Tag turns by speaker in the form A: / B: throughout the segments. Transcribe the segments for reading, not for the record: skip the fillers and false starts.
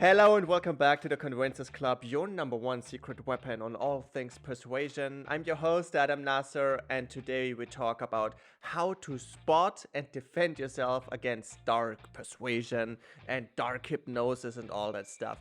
A: Hello and welcome back to the Convinces Club, your number one secret weapon on all things persuasion. I'm your host, Adam Nasser, and today we talk about how to spot and defend yourself against dark persuasion and dark hypnosis and all that stuff.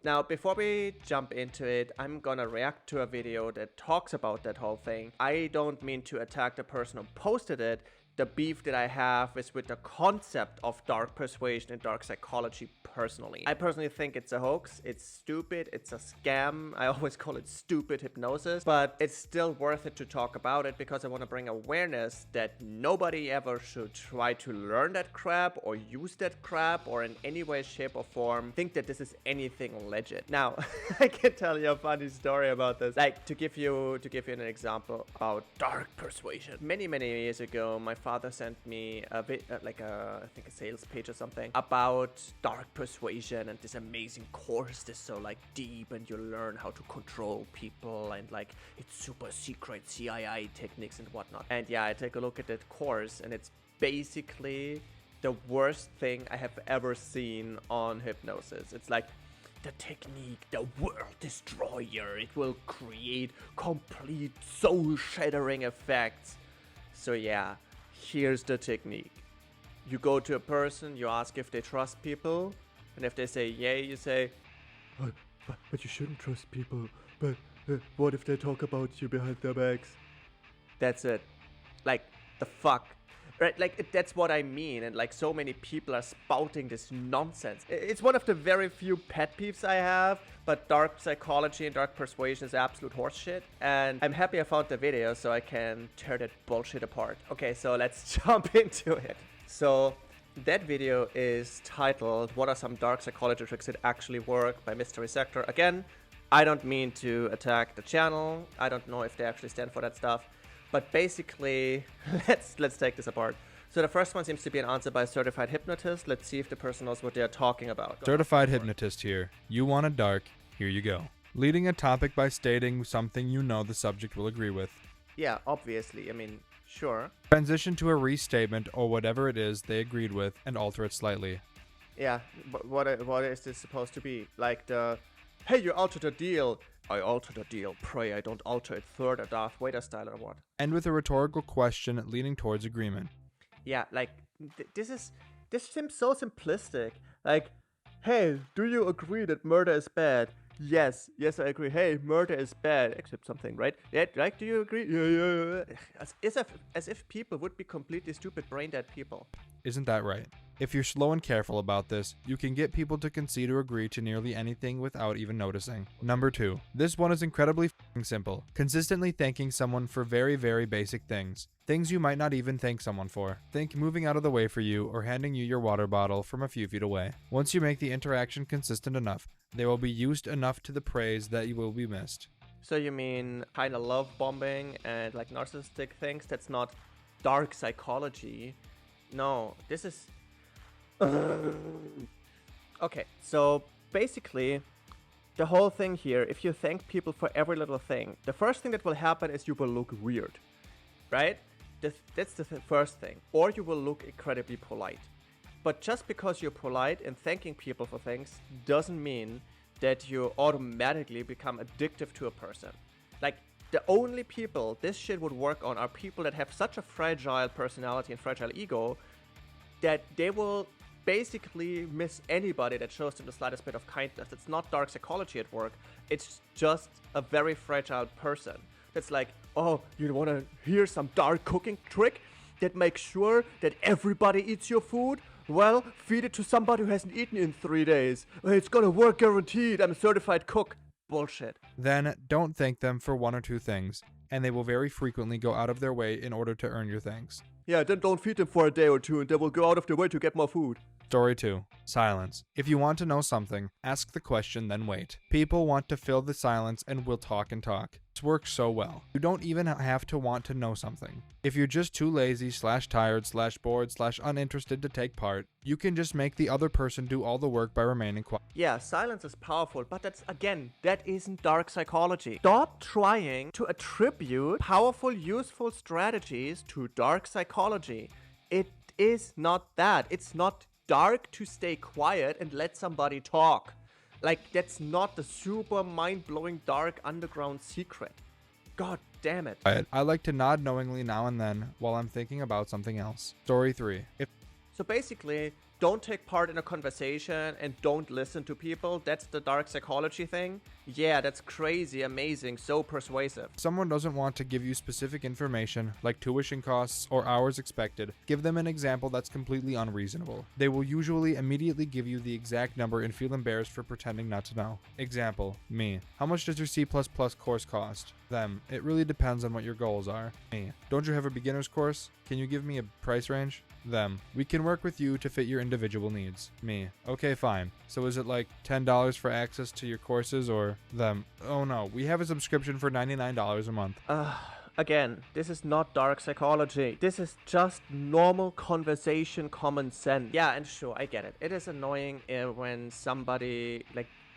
A: Now, before we jump into it, I'm gonna react to a video that talks about that whole thing. I don't mean to attack the person who posted it. The beef that I have is with the concept of dark persuasion and dark psychology personally. I personally think it's a hoax, it's stupid, it's a scam. I always call it stupid hypnosis, but it's still worth it to talk about it because I want to bring awareness that nobody ever should try to learn that crap or use that crap or in any way, shape or form think that this is anything legit. Now, I can tell you a funny story about this. Like to give you an example about dark persuasion. Many years ago, my father sent me a bit I think a sales page or something about dark persuasion and this amazing course that's so like deep and you learn how to control people and like it's super secret CIA techniques and whatnot. And yeah, I take a look at that course and it's basically the worst thing I have ever seen on hypnosis. It's like the technique, the world destroyer. It will create complete soul-shattering effects. So yeah, here's the technique. You go to a person, you ask if they trust people, and if they say yay, you say, but you shouldn't trust people, but what if they talk about you behind their backs? That's it. Like, the fuck? Right, like, that's what I mean, and like, so many people are spouting this nonsense. It's one of the very few pet peeves I have, but dark psychology and dark persuasion is absolute horseshit, and I'm happy I found the video so I can tear that bullshit apart. Okay, so let's jump into it. So, that video is titled, What Are Some Dark Psychology Tricks That Actually Work by Mystery Sector. Again, I don't mean to attack the channel, I don't know if they actually stand for that stuff. But basically, let's take this apart. So the first one seems to be an answer by a certified hypnotist. Let's see if the person knows what they're talking about.
B: Certified hypnotist here. You want a dark, here you go. Leading a topic by stating something you know the subject will agree with.
A: Yeah, obviously. I mean, sure.
B: Transition to a restatement or whatever it is they agreed with and alter it slightly.
A: Yeah, but what is this supposed to be? Like the, hey, you altered a deal. I altered a deal. Pray I don't alter it further, Darth Vader style or what?
B: End with a rhetorical question leading towards agreement.
A: Yeah, like, this seems so simplistic. Like, hey, do you agree that murder is bad? Yes, I agree. Hey, murder is bad. Except something, right? Yeah, like, do you agree? Yeah. As if people would be completely stupid, brain-dead people.
B: Isn't that right? If you're slow and careful about this, you can get people to concede or agree to nearly anything without even noticing. Number 2. This one is incredibly f***ing simple. Consistently thanking someone for very basic things. Things you might not even thank someone for. Think moving out of the way for you or handing you your water bottle from a few feet away. Once you make the interaction consistent enough, they will be used enough to the praise that you will be missed.
A: So you mean kind of love bombing and like narcissistic things? That's not dark psychology. No, this is... Okay, so basically, the whole thing here, if you thank people for every little thing, the first thing that will happen is you will look weird, right? That's the first thing. Or you will look incredibly polite. But just because you're polite and thanking people for things doesn't mean that you automatically become addictive to a person. Like, the only people this shit would work on are people that have such a fragile personality and fragile ego that they will basically miss anybody that shows them the slightest bit of kindness. It's not dark psychology at work. It's just a very fragile person. That's like, oh, you want to hear some dark cooking trick that makes sure that everybody eats your food? Well, feed it to somebody who hasn't eaten in 3 days. It's gonna work guaranteed. I'm a certified cook. Bullshit.
B: Then, don't thank them for one or two things, and they will very frequently go out of their way in order to earn your thanks.
A: Yeah, then don't feed them for a day or two and they will go out of their way to get more food.
B: Story 2. Silence. If you want to know something, ask the question, then wait. People want to fill the silence and will talk and talk. This works so well. You don't even have to want to know something. If you're just too lazy, /tired, /bored, /uninterested to take part, you can just make the other person do all the work by remaining quiet.
A: Yeah, silence is powerful, but that isn't dark psychology. Stop trying to attribute powerful, useful strategies to dark psychology. It is not that. It's not dark to stay quiet and let somebody talk. Like, that's not the super mind-blowing dark underground secret. God damn it.
B: I like to nod knowingly now and then while I'm thinking about something else. Story 3.
A: So basically, don't take part in a conversation and don't listen to people. That's the dark psychology thing. Yeah, that's crazy, amazing, so persuasive.
B: If someone doesn't want to give you specific information, like tuition costs or hours expected, give them an example that's completely unreasonable. They will usually immediately give you the exact number and feel embarrassed for pretending not to know. Example, me. How much does your C++ course cost? Them. It really depends on what your goals are. Me. Don't you have a beginner's course? Can you give me a price range? Them. We can work with you to fit your individual needs. Me. Okay, fine. So is it like $10 for access to your courses, or them? Oh no, we have a subscription for $99 a month.
A: Again, this is not dark psychology. This is just normal conversation, common sense. Yeah, and sure, I get it. It is annoying when somebody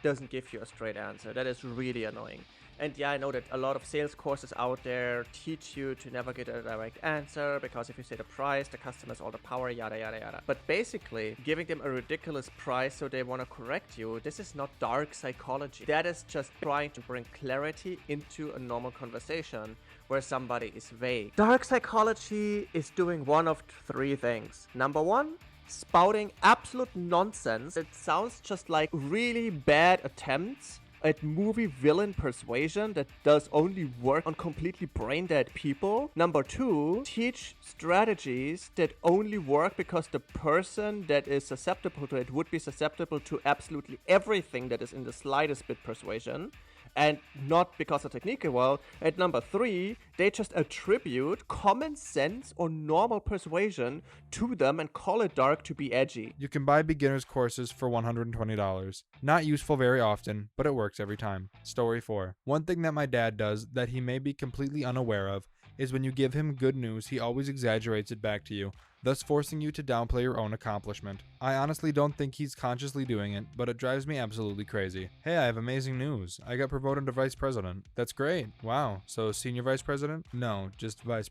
A: doesn't give you a straight answer. That is really annoying. And yeah, I know that a lot of sales courses out there teach you to never get a direct answer, because if you say the price, the customer has all the power, yada yada yada. But basically, giving them a ridiculous price so they want to correct you, this is not dark psychology. That is just trying to bring clarity into a normal conversation where somebody is vague. Dark psychology is doing one of three things. Number one, spouting absolute nonsense. It sounds just like really bad attempts at movie villain persuasion that does only work on completely brain-dead people. Number two, teach strategies that only work because the person that is susceptible to it would be susceptible to absolutely everything that is in the slightest bit persuasion, and not because of technique well. And number three, they just attribute common sense or normal persuasion to them and call it dark to be edgy.
B: You can buy beginner's courses for $120. Not useful very often, but it works every time. Story 4. One thing that my dad does that he may be completely unaware of is when you give him good news, he always exaggerates it back to you, thus forcing you to downplay your own accomplishment. I honestly don't think he's consciously doing it, but it drives me absolutely crazy. Hey, I have amazing news. I got promoted to vice president. That's great. Wow. So senior vice president? No, just vice.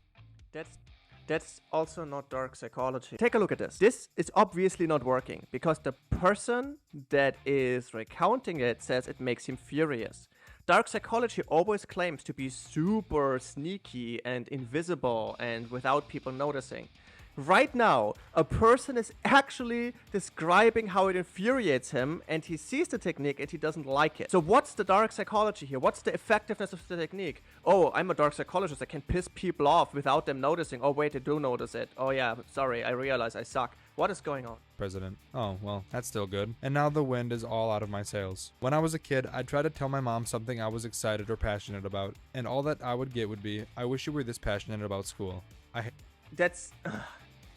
A: That's also not dark psychology. Take a look at this. This is obviously not working because the person that is recounting it says it makes him furious. Dark psychology always claims to be super sneaky and invisible and without people noticing. Right now, a person is actually describing how it infuriates him, and he sees the technique and he doesn't like it. So what's the dark psychology here? What's the effectiveness of the technique? Oh, I'm a dark psychologist. I can piss people off without them noticing. Oh, wait, they do notice it. Oh yeah, sorry, I realize I suck. What is going on?
B: President. Oh, well, that's still good. And now the wind is all out of my sails. When I was a kid, I'd try to tell my mom something I was excited or passionate about, and all that I would get would be, I wish you were this passionate about school.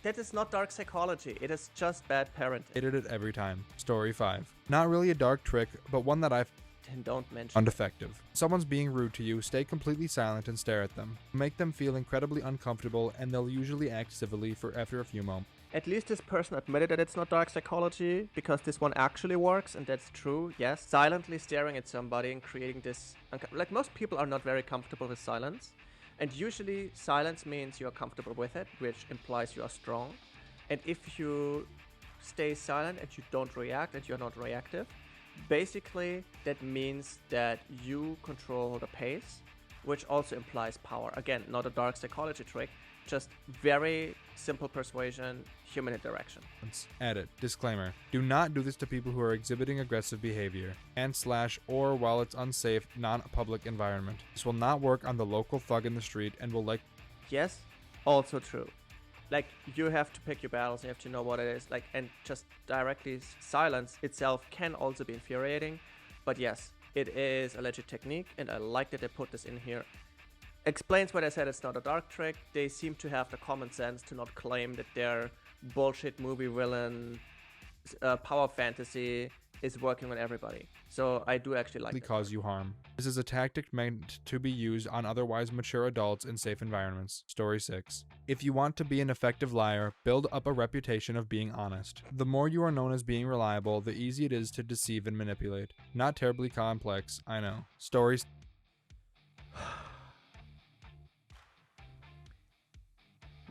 A: That is not dark psychology. It is just bad parenting.
B: Hated it every time. Story 5. Not really a dark trick, but one that I've
A: And don't mention
B: undefective. Someone's being rude to you, stay completely silent and stare at them. Make them feel incredibly uncomfortable, and they'll usually act civilly after a few moments.
A: At least this person admitted that it's not dark psychology, because this one actually works, and that's true, yes. Silently staring at somebody and creating this... Like, most people are not very comfortable with silence. And usually silence means you're comfortable with it, which implies you are strong. And if you stay silent and you don't react and you're not reactive, basically that means that you control the pace, which also implies power. Again, not a dark psychology trick, just very simple persuasion, human interaction.
B: Edit. Disclaimer. Do not do this to people who are exhibiting aggressive behavior or while it's unsafe, non-public environment. This will not work on the local thug in the street and will
A: Yes, also true. Like, you have to pick your battles, you have to know what it is, and just directly silence itself can also be infuriating. But yes, it is a legit technique, and I like that they put this in here. Explains what I said it's not a dark trick. They seem to have the common sense to not claim that their bullshit movie villain power fantasy is working on everybody. So I do actually like it.
B: Cause you harm. This is a tactic meant to be used on otherwise mature adults in safe environments. Story 6. If you want to be an effective liar, build up a reputation of being honest. The more you are known as being reliable, the easier it is to deceive and manipulate. Not terribly complex, I know. Stories.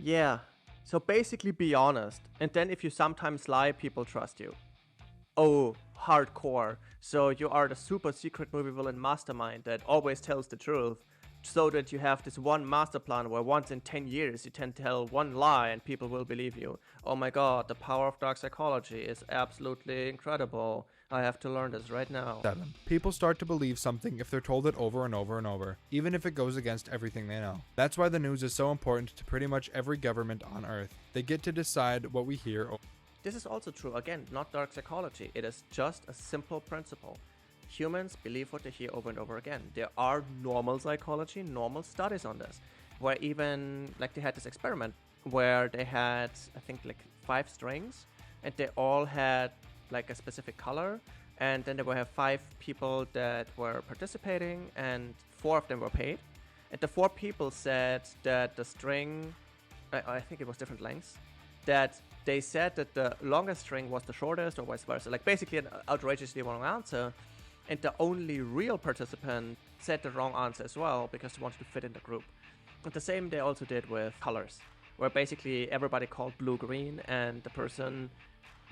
A: Yeah, So basically be honest, and then if you sometimes lie, people trust you. Oh, hardcore. So you are the super secret movie villain mastermind that always tells the truth. So that you have this one master plan where once in 10 years you can tell one lie and people will believe you. Oh my god, the power of dark psychology is absolutely incredible. I have to learn this right now.
B: 7. People start to believe something if they're told it over and over and over, even if it goes against everything they know. That's why the news is so important to pretty much every government on Earth. They get to decide what we hear.
A: This is also true, again, not dark psychology. It is just a simple principle. Humans believe what they hear over and over again. There are normal psychology, normal studies on this, where even, like, they had this experiment where they had, I think, like 5 strings, and they all had like a specific color, and then there were 5 people that were participating, and 4 of them were paid. And the 4 people said that the string, I think it was different lengths, that they said that the longest string was the shortest, or vice versa. Like basically an outrageously wrong answer. And the only real participant said the wrong answer as well because they wanted to fit in the group. And the same they also did with colors, where basically everybody called blue green, and the person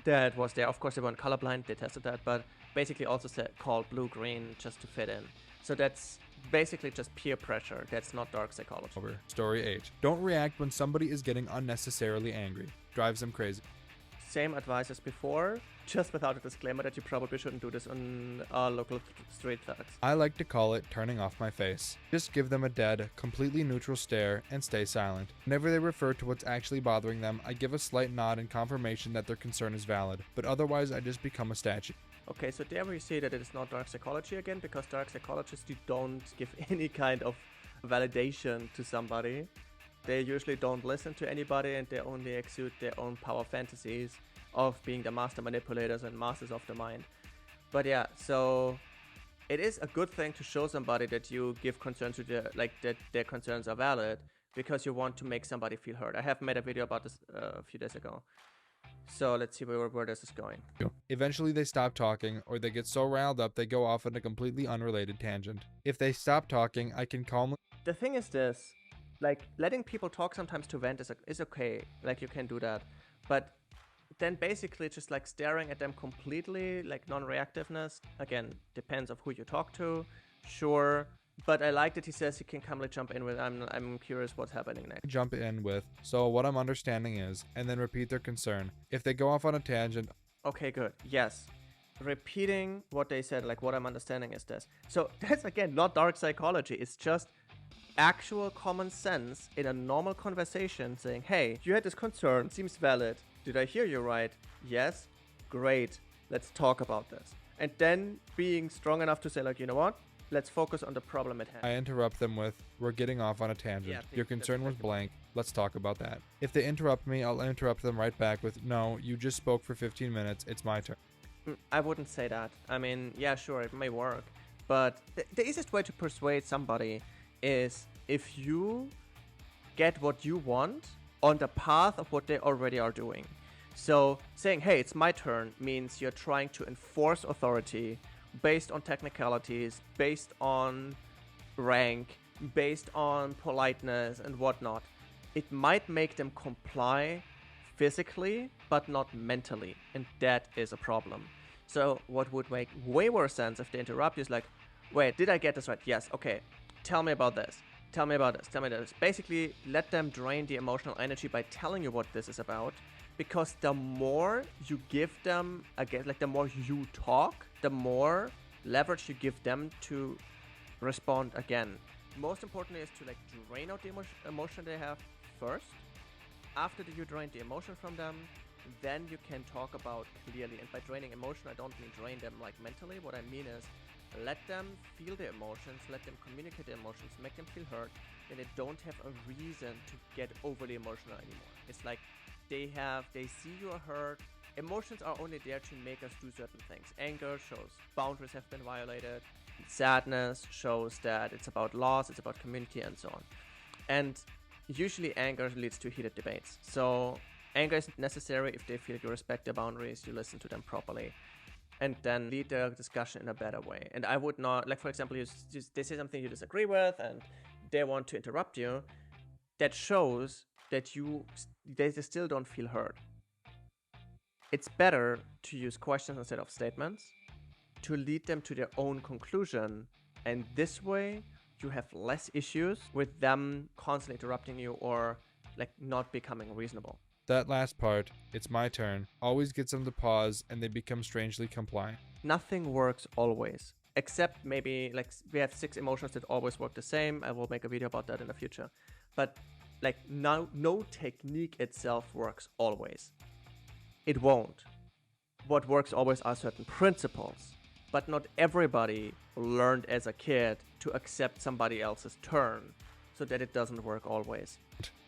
A: that was there, of course they weren't colorblind, they tested that, but basically also called blue green just to fit in. So that's basically just peer pressure. That's not dark psychology.
B: Story 8. Don't react when somebody is getting unnecessarily angry. Drives them crazy.
A: Same advice as before, just without a disclaimer that you probably shouldn't do this on local street thugs.
B: I like to call it turning off my face. Just give them a dead, completely neutral stare and stay silent. Whenever they refer to what's actually bothering them, I give a slight nod in confirmation that their concern is valid, but otherwise I just become a statue.
A: Okay, so there we see that it is not dark psychology again, because dark psychologists, you don't give any kind of validation to somebody. They usually don't listen to anybody, and they only exude their own power fantasies of being the master manipulators and masters of the mind. But yeah, so it is a good thing to show somebody that you give concern to that their concerns are valid, because you want to make somebody feel heard. I have made a video about this a few days ago. So let's see where this is going.
B: Eventually they stop talking, or they get so riled up they go off on a completely unrelated tangent. If they stop talking, I can calmly...
A: The thing is this, like, letting people talk sometimes to vent is okay, like you can do that, but then basically just like staring at them completely, like non-reactiveness, again, depends of who you talk to, sure, but I like that he says he can calmly jump in with, I'm curious what's happening next.
B: Jump in with, so what I'm understanding is, and then repeat their concern. If they go off on a tangent...
A: Okay, good, yes. Repeating what they said, like what I'm understanding is this. So that's again not dark psychology, it's just actual common sense in a normal conversation saying, hey, you had this concern, seems valid. Did I hear you right? Yes? Great. Let's talk about this. And then being strong enough to say, like, you know what? Let's focus on the problem at hand.
B: I interrupt them with, we're getting off on a tangent. Your concern was blank. Let's talk about that. If they interrupt me, I'll interrupt them right back with, no, you just spoke for 15 minutes. It's my turn.
A: I wouldn't say that. I mean, yeah, sure, it may work. But the easiest way to persuade somebody is if you get what you want on the path of what they already are doing. So saying, hey, it's my turn means you're trying to enforce authority based on technicalities, based on rank, based on politeness and whatnot. It might make them comply physically, but not mentally, and that is a problem. So what would make way more sense if they interrupt you is like, wait, did I get this right? Yes, okay, tell me about this. Tell me about this, tell me this. Basically, let them drain the emotional energy by telling you what this is about, because the more you give them, again, like the more you talk, the more leverage you give them to respond again. Most importantly is to like drain out the emotion they have first. After you drain the emotion from them, then you can talk about clearly. And by draining emotion, I don't mean drain them like mentally. What I mean is let them feel the emotions, let them communicate the emotions, make them feel hurt, then they don't have a reason to get overly emotional anymore. It's like they see you are hurt. Emotions are only there to make us do certain things. Anger shows boundaries have been violated. Sadness shows that it's about loss, it's about community, and so on. And usually anger leads to heated debates. So anger isn't necessary if they feel you respect their boundaries, you listen to them properly, and then lead the discussion in a better way. And I would not, like for example, they say something you disagree with and they want to interrupt you. That shows that they still don't feel heard. It's better to use questions instead of statements to lead them to their own conclusion, and this way you have less issues with them constantly interrupting you or like not becoming reasonable.
B: That last part, it's my turn, always gets them to pause and they become strangely compliant.
A: Nothing works always, except maybe like we have 6 emotions that always work the same. I will make a video about that in the future. But like no technique itself works always. It won't. What works always are certain principles, but not everybody learned as a kid to accept somebody else's turn, so that it doesn't work always.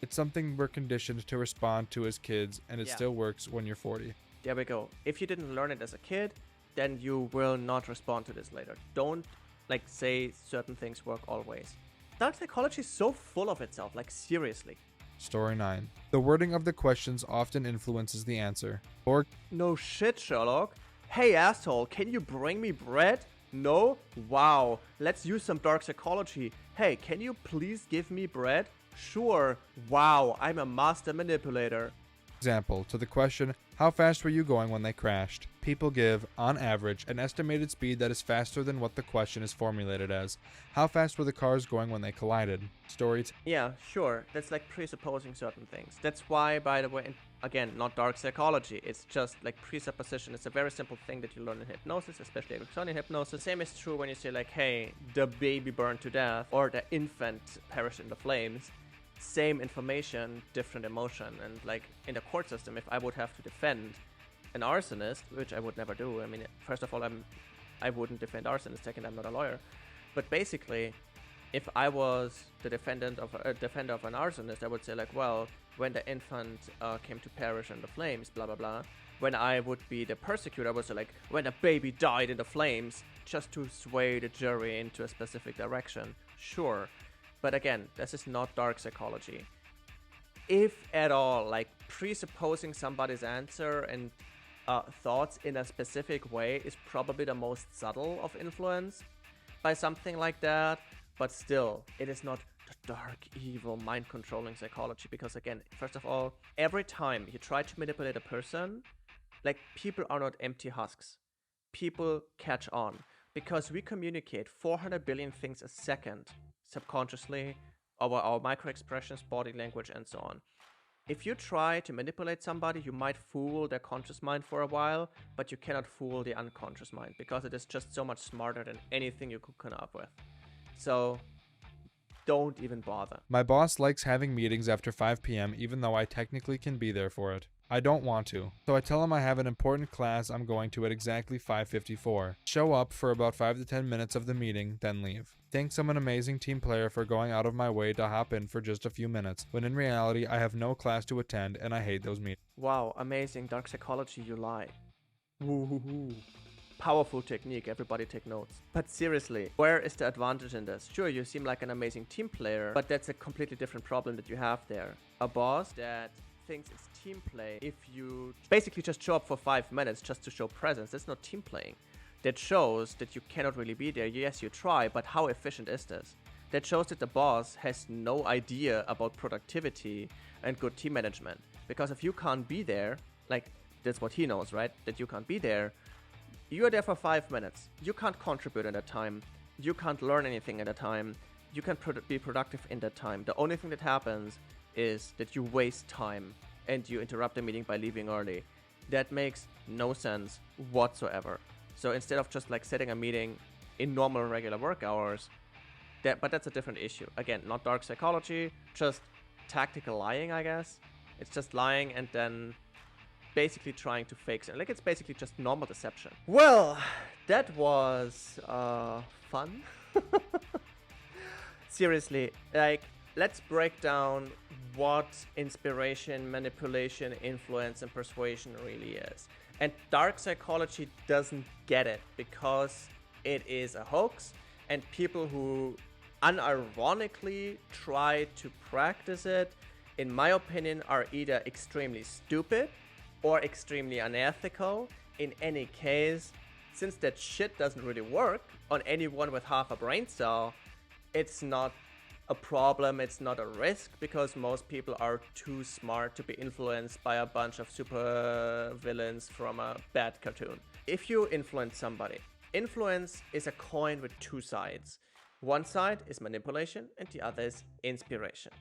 B: It's something we're conditioned to respond to as kids, and it still works when you're 40.
A: There we go. If you didn't learn it as a kid, then you will not respond to this later. Don't like say certain things work always. Dark psychology is so full of itself, like seriously.
B: Story 9. The wording of the questions often influences the answer. Or,
A: no shit, Sherlock. Hey asshole, can you bring me bread? No? Wow, let's use some dark psychology. Hey, can you please give me bread? Sure. Wow, I'm a master manipulator.
B: example, to the question, how fast were you going when they crashed? People give, on average, an estimated speed that is faster than what the question is formulated as. How fast were the cars going when they collided?
A: Yeah, sure. That's like presupposing certain things. That's why, by the way, again, not dark psychology. It's just like presupposition. It's a very simple thing that you learn in hypnosis, especially Ericksonian hypnosis. Same is true when you say like, hey, the baby burned to death or the infant perished in the flames. Same information, different emotion. And like in the court system, if I would have to defend an arsonist, which I would never do. I mean, first of all, I wouldn't defend arsonists. Second, I'm not a lawyer. But basically, if I was the defender of an arsonist, I would say like, well, when the infant came to perish in the flames, blah blah blah. When I would be the persecutor, I would say like, when a baby died in the flames, just to sway the jury into a specific direction. Sure, but again, this is not dark psychology. If at all, like presupposing somebody's answer and thoughts in a specific way is probably the most subtle of influence by something like that. But still, it is not the dark, evil, mind-controlling psychology. Because again, first of all, every time you try to manipulate a person, like, people are not empty husks. People catch on. Because we communicate 400 billion things a second, subconsciously, our micro-expressions, body language, and so on. If you try to manipulate somebody, you might fool their conscious mind for a while, but you cannot fool the unconscious mind, because it is just so much smarter than anything you could come up with. So, don't even bother.
B: My boss likes having meetings after 5 p.m. even though I technically can be there for it. I don't want to, so I tell him I have an important class I'm going to at exactly 5:54. Show up for about 5 to 10 minutes of the meeting, then leave. Thinks I'm an amazing team player for going out of my way to hop in for just a few minutes, when in reality I have no class to attend and I hate those meetings.
A: Wow, amazing dark psychology, you lie. Woo-hoo-hoo. Powerful technique, everybody take notes. But seriously, where is the advantage in this? Sure, you seem like an amazing team player, but that's a completely different problem that you have there. A boss that thinks it's team play if you basically just show up for 5 minutes just to show presence. That's not team playing. That shows that you cannot really be there. Yes, you try, but how efficient is this? That shows that the boss has no idea about productivity and good team management. Because if you can't be there, like, that's what he knows, right? That you can't be there. You are there for 5 minutes. You can't contribute in that time. You can't learn anything in that time. You can't be productive in that time. The only thing that happens is that you waste time and you interrupt the meeting by leaving early. That makes no sense whatsoever. So instead of just like setting a meeting in normal regular work hours, but that's a different issue. Again, not dark psychology, just tactical lying, I guess. It's just lying and then basically trying to fake it. Like, it's basically just normal deception. Well, that was fun. Seriously, like, let's break down what inspiration, manipulation, influence, and persuasion really is. And dark psychology doesn't get it because it is a hoax, and people who unironically try to practice it, in my opinion, are either extremely stupid or extremely unethical. In any case, since that shit doesn't really work on anyone with half a brain cell, it's not a problem, it's not a risk, because most people are too smart to be influenced by a bunch of super villains from a bad cartoon. If you influence somebody, influence is a coin with two sides. One side is manipulation and the other is inspiration.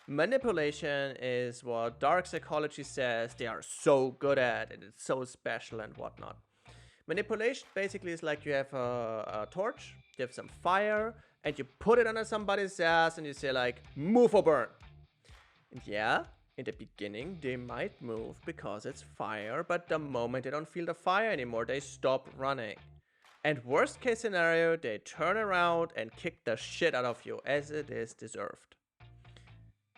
A: Manipulation is what dark psychology says they are so good at and it's so special and whatnot. Manipulation basically is like you have a torch, you have some fire, and you put it under somebody's ass and you say like, move or burn. And yeah, in the beginning they might move because it's fire, but the moment they don't feel the fire anymore, they stop running. And worst case scenario, they turn around and kick the shit out of you, as it is deserved.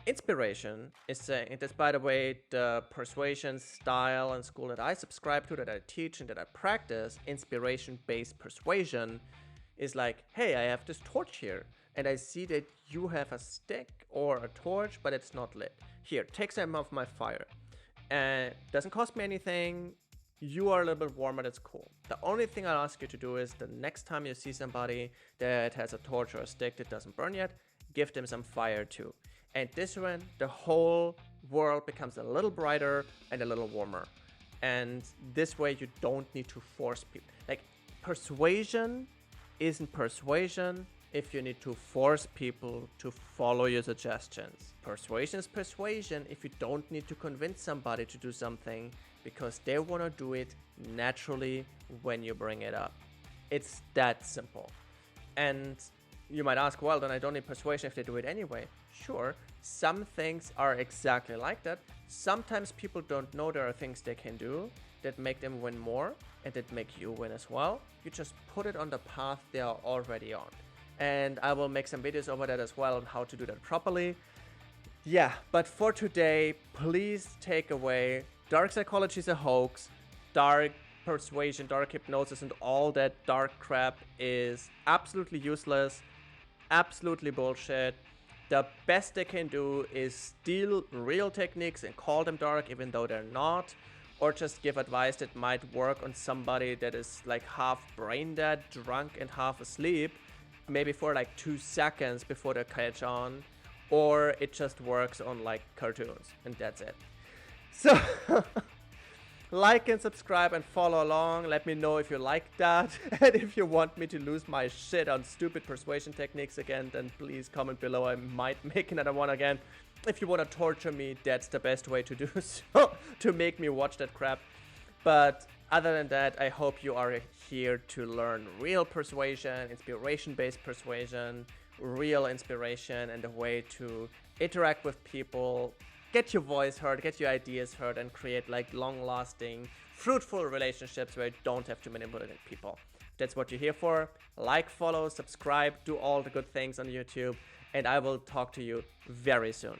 A: Inspiration is saying, and that's by the way the persuasion style and school that I subscribe to, that I teach and that I practice, inspiration-based persuasion, is like, hey, I have this torch here and I see that you have a stick or a torch but it's not lit. Here, take some of my fire. And doesn't cost me anything. You are a little bit warmer, that's cool. The only thing I'll ask you to do is the next time you see somebody that has a torch or a stick that doesn't burn yet, give them some fire too. And this way, the whole world becomes a little brighter and a little warmer. And this way you don't need to force people. Like, persuasion isn't persuasion if you need to force people to follow your suggestions. Persuasion is persuasion if you don't need to convince somebody to do something because they want to do it naturally when you bring it up. It's that simple. And you might ask, well, then I don't need persuasion if they do it anyway. Sure, some things are exactly like that. Sometimes people don't know there are things they can do that make them win more and that make you win as well. You just put it on the path they are already on. And I will make some videos over that as well on how to do that properly. Yeah, but for today, please take away dark psychology is a hoax, dark persuasion, dark hypnosis, and all that dark crap is absolutely useless, absolutely bullshit. The best they can do is steal real techniques and call them dark even though they're not, or just give advice that might work on somebody that is like half brain dead, drunk, and half asleep, maybe for like 2 seconds before they catch on, or it just works on like cartoons, and that's it. So, like and subscribe and follow along. Let me know if you like that. And if you want me to lose my shit on stupid persuasion techniques again, then please comment below. I might make another one again. If you want to torture me, that's the best way to do so, to make me watch that crap. But other than that, I hope you are here to learn real persuasion, inspiration-based persuasion, real inspiration, and a way to interact with people, get your voice heard, get your ideas heard, and create like long-lasting, fruitful relationships where you don't have to manipulate people. That's what you're here for. Like, follow, subscribe, do all the good things on YouTube, and I will talk to you very soon.